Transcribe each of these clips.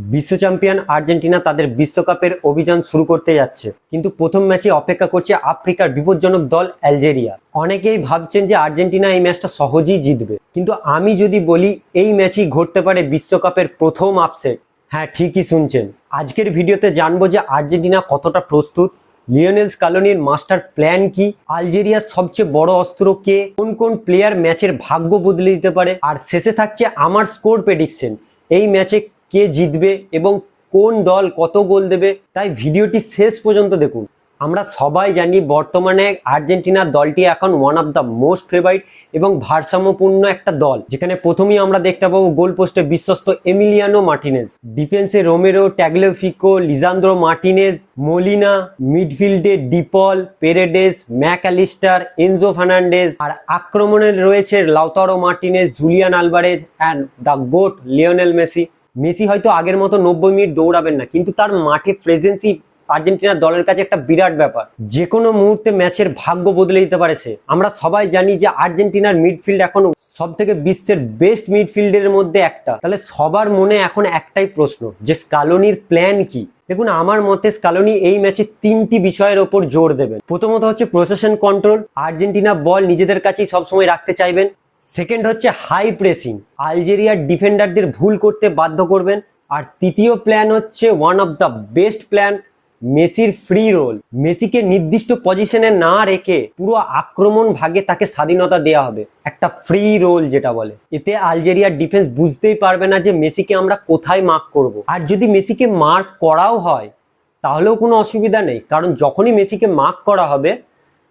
বিশ্ব champion Argentina তাদের বিশ্বকাপের অভিযান শুরু করতে যাচ্ছে, কিন্তু প্রথম ম্যাচে অপেক্ষা করছে আফ্রিকার বিপজ্জনক দল আলজেরিয়া। অনেকেই ভাবছেন যে আর্জেন্টিনা এই ম্যাচটা সহজেই জিতবে, কিন্তু আমি যদি বলি এই ম্যাচই ঘটতে পারে বিশ্বকাপের প্রথম আপসেট। হ্যাঁ, ঠিকই শুনছেন। আজকের ভিডিওতে জানবো যে আর্জেন্টিনা কতটা প্রস্তুত, লিওনেল স্কালোনির মাস্টার প্ল্যান কি, আলজেরিয়ার সবচেয়ে বড় অস্ত্র কে, কোন কোন প্লেয়ার ম্যাচের ভাগ্য বদলে দিতে পারে, আর শেষে থাকছে আমার স্কোর প্রেডিকশন, এই ম্যাচে কে জিতবে এবং কোন দল কত গোল দেবে। তাই ভিডিওটি শেষ পর্যন্ত দেখুন। আমরা সবাই জানি বর্তমানে আর্জেন্টিনা দলটি এখন one of the most favourite এবং ভারসাম্যপূর্ণ একটা দল, যেখানে প্রথমেই আমরা দেখতে পাবো গোল পোস্টে বিশ্বস্ত এমিলিয়ানো মার্টিনেজ, ডিফেন্সে Romero, Tagliafico, Lisandro Martinez, Molina, মিডফিল্ডে De Paul, Paredes, Mac Allister, Enzo Fernandez, আর আক্রমণে রয়েছে Lautaro Martinez, Julian Alvarez and the GOAT Lionel Messi. Messi হয়তো আগের মতো 90 মিনিট দৌড়াবেন না, কিন্তু তার মাঠে প্রেজেন্সই আর্জেন্টিনার দলের কাছে একটা বিরাট ব্যাপার। যে কোনো মুহূর্তে ম্যাচের ভাগ্য বদলে দিতে পারে সে। আমরা সবাই জানি যে আর্জেন্টিনার মিডফিল্ড এখন সব থেকে বিশ্বের বেস্ট মিডফিল্ডের মধ্যে একটা। তাহলে সবার মনে এখন একটাই প্রশ্ন যে স্কালোনির প্ল্যান কি। দেখুন, আমার মতে স্কালোনি এই ম্যাচে 3টি বিষয়ের ওপর জোর দেবেন। প্রথমত হচ্ছে পজিশন কন্ট্রোল, আর্জেন্টিনা বল নিজেদের কাছেই সবসময় রাখতে চাইবেন। সেকেন্ড হচ্ছে হাই প্রেসিং, আলজেরিয়ার ডিফেন্ডারদের ভুল করতে বাধ্য করবেন। আর তৃতীয় প্ল্যান হচ্ছে one of the best plan, মেসির ফ্রি রোল। মেসিকে নির্দিষ্ট পজিশনে না রেখে পুরো আক্রমণ ভাগে তাকে স্বাধীনতা দেওয়া হবে, একটা ফ্রি রোল যেটা বলে। এতে আলজেরিয়ার ডিফেন্স বুঝতেই পারবে না যে মেসিকে আমরা কোথায় মার্ক করব। আর যদি মেসিকে মার্ক করাও হয় তাহলেও কোনো অসুবিধা নেই, কারণ যখনই মেসিকে মার্ক করা হবে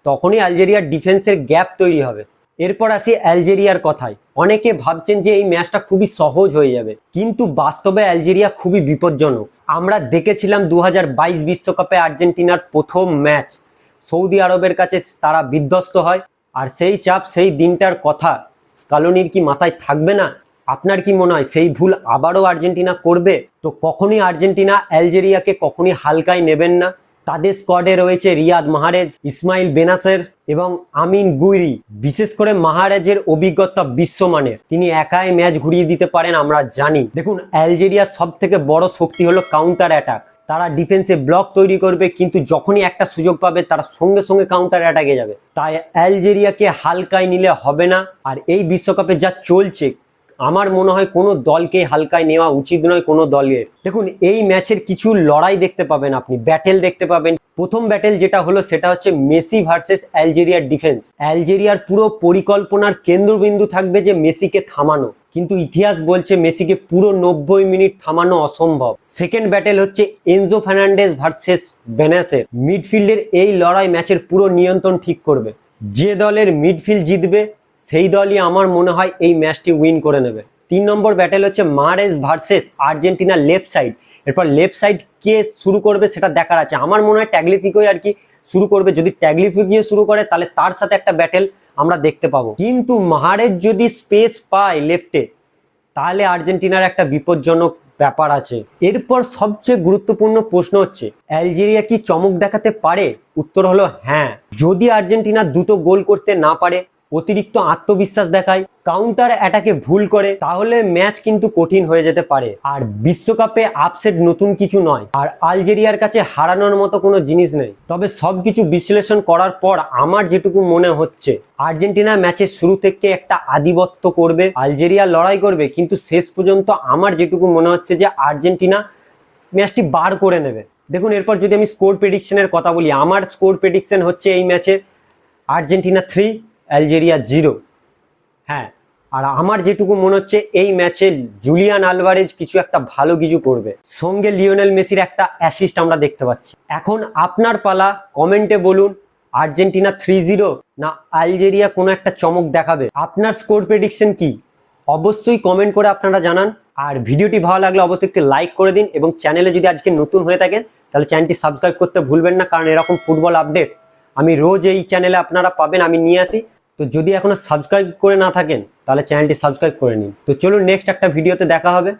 তখনই আলজেরিয়ার ডিফেন্সের গ্যাপ তৈরি হবে। এরপর আসি আলজেরিয়ার কথায়। অনেকে ভাবছেন যে এই ম্যাচটা খুবই সহজ হয়ে যাবে, কিন্তু বাস্তবে আলজেরিয়া খুবই বিপজ্জনক। আমরা দেখেছিলাম 2022 বিশ্বকাপে আর্জেন্টিনার প্রথম ম্যাচ সৌদি আরবের কাছে তারা বিধ্বস্ত হয়। আর সেই চাপ, সেই দিনটার কথা স্কালোনির কি মাথায় থাকবে না? আপনার কি মনে হয় সেই ভুল আবারও আর্জেন্টিনা করবে? তো কখনই আর্জেন্টিনা আলজেরিয়াকে কখনই হালকায় নেবেন না। তাদের স্কোয়াডে রয়েছে রিয়াদ মাহরেজ, ইসমাইল বেনাসের এবং আমিন গুইরি। বিশেষ করে মাহরেজের অভিজ্ঞতা বিশ্বমানের, তিনি একাই ম্যাচ ঘুরিয়ে দিতে পারেন আমরা জানি। দেখুন, আলজেরিয়ার সব থেকে বড় শক্তি হলো কাউন্টার অ্যাটাক। তারা ডিফেন্সে ব্লক তৈরি করবে, কিন্তু যখনই একটা সুযোগ পাবে তারা সঙ্গে সঙ্গে কাউন্টার অ্যাটাকে যাবে। তাই আলজেরিয়াকে হালকায় নিলে হবে না। আর এই বিশ্বকাপে যা চলছে, আমার মনে হয় কোনো দলকে হালকায় নেওয়া উচিত নয় কোনো দলের। দেখুন, এই ম্যাচের কিছু লড়াই দেখতে পাবেন, আপনি ব্যাটেল দেখতে পাবেন। প্রথম ব্যাটেল যেটা হলো সেটা হচ্ছে মেসি ভার্সেস আলজেরিয়ার ডিফেন্স। আলজেরিয়ার পুরো পরিকল্পনার কেন্দ্রবিন্দু থাকবে যে মেসিকে থামানো, কিন্তু ইতিহাস বলছে মেসিকে পুরো 90 মিনিট থামানো অসম্ভব। সেকেন্ড ব্যাটেল হচ্ছে এনজো ফার্নান্ডেজ ভার্সেস বেনাসের। মিডফিল্ডের এই লড়াই ম্যাচের পুরো নিয়ন্ত্রণ ঠিক করবে। যে দলের মিডফিল্ড জিতবে সেই দলই আমার মনে হয় এই ম্যাচটি উইন করে নেবে। 3 নম্বর ব্যাটেল হচ্ছে মাহরেজ ভার্সেস আর্জেন্টিনার লেফট সাইড। এরপর লেফট সাইড কে শুরু করবে সেটা দেখার আছে। আমার মনে হয় ট্যাগলিফিকোই আর কি শুরু করবে। যদি ট্যাগলিফিকো শুরু করে তাহলে তার সাথে একটা ব্যাটেল আমরা দেখতে পাবো, কিন্তু মাহরেজ যদি স্পেস পায় লেফটে তাহলে আর্জেন্টিনার একটা বিপজ্জনক ব্যাপার আছে। এরপর সবচেয়ে গুরুত্বপূর্ণ প্রশ্ন হচ্ছে আলজেরিয়া কি চমক দেখাতে পারে? উত্তর হলো হ্যাঁ। যদি আর্জেন্টিনা দ্রুত গোল করতে না পারে, অতিরিক্ত আত্মবিশ্বাস দেখায়, কাউন্টার অ্যাটাকে ভুল করে, তাহলে ম্যাচ কিন্তু কঠিন হয়ে যেতে পারে। আর বিশ্বকাপে আপসেট নতুন কিছু নয়, আর আলজেরিয়ার কাছে হারানোর মতো কোনো জিনিস নেই। তবে সবকিছু বিশ্লেষণ করার পর আমার যেটুকু মনে হচ্ছে, আর্জেন্টিনা ম্যাচের শুরু থেকে একটা আধিপত্য করবে, আলজেরিয়া লড়াই করবে, কিন্তু শেষ পর্যন্ত আমার যেটুকু মনে হচ্ছে যে আর্জেন্টিনা ম্যাচটি বার করে নেবে। দেখুন, এরপর যদি আমি স্কোর প্রেডিকশনের কথা বলি, আমার স্কোর প্রেডিকশন হচ্ছে এই ম্যাচে আর্জেন্টিনা 3, আলজেরিয়া 0। হ্যাঁ, আর আমার যেটুকু মনে হচ্ছে এই ম্যাচে জুলিয়ান আলভারেজ কিছু একটা ভালো কিছু করবে, সঙ্গে লিওনেল মেসির একটা অ্যাসিস্ট আমরা দেখতে পাচ্ছি। এখন আপনার পালা, কমেন্টে বলুন আর্জেন্টিনা 3-0 না আলজেরিয়া কোনো একটা চমক দেখাবে। আপনার স্কোর প্রেডিকশন কি অবশ্যই কমেন্ট করে আপনারা জানান। আর ভিডিওটি ভালো লাগলে অবশ্যই একটি লাইক করে দিন, এবং চ্যানেলে যদি আজকে নতুন হয়ে থাকেন তাহলে চ্যানেলটি সাবস্ক্রাইব করতে ভুলবেন না, কারণ এরকম ফুটবল আপডেট আমি রোজ এই চ্যানেলে আপনারা পাবেন, আমি নিয়ে আসি। তো যদি এখনো সাবস্ক্রাইব করে না থাকেন তাহলে চ্যানেলটি সাবস্ক্রাইব করে নিন। তো চলুন নেক্সট একটা ভিডিওতে দেখা হবে।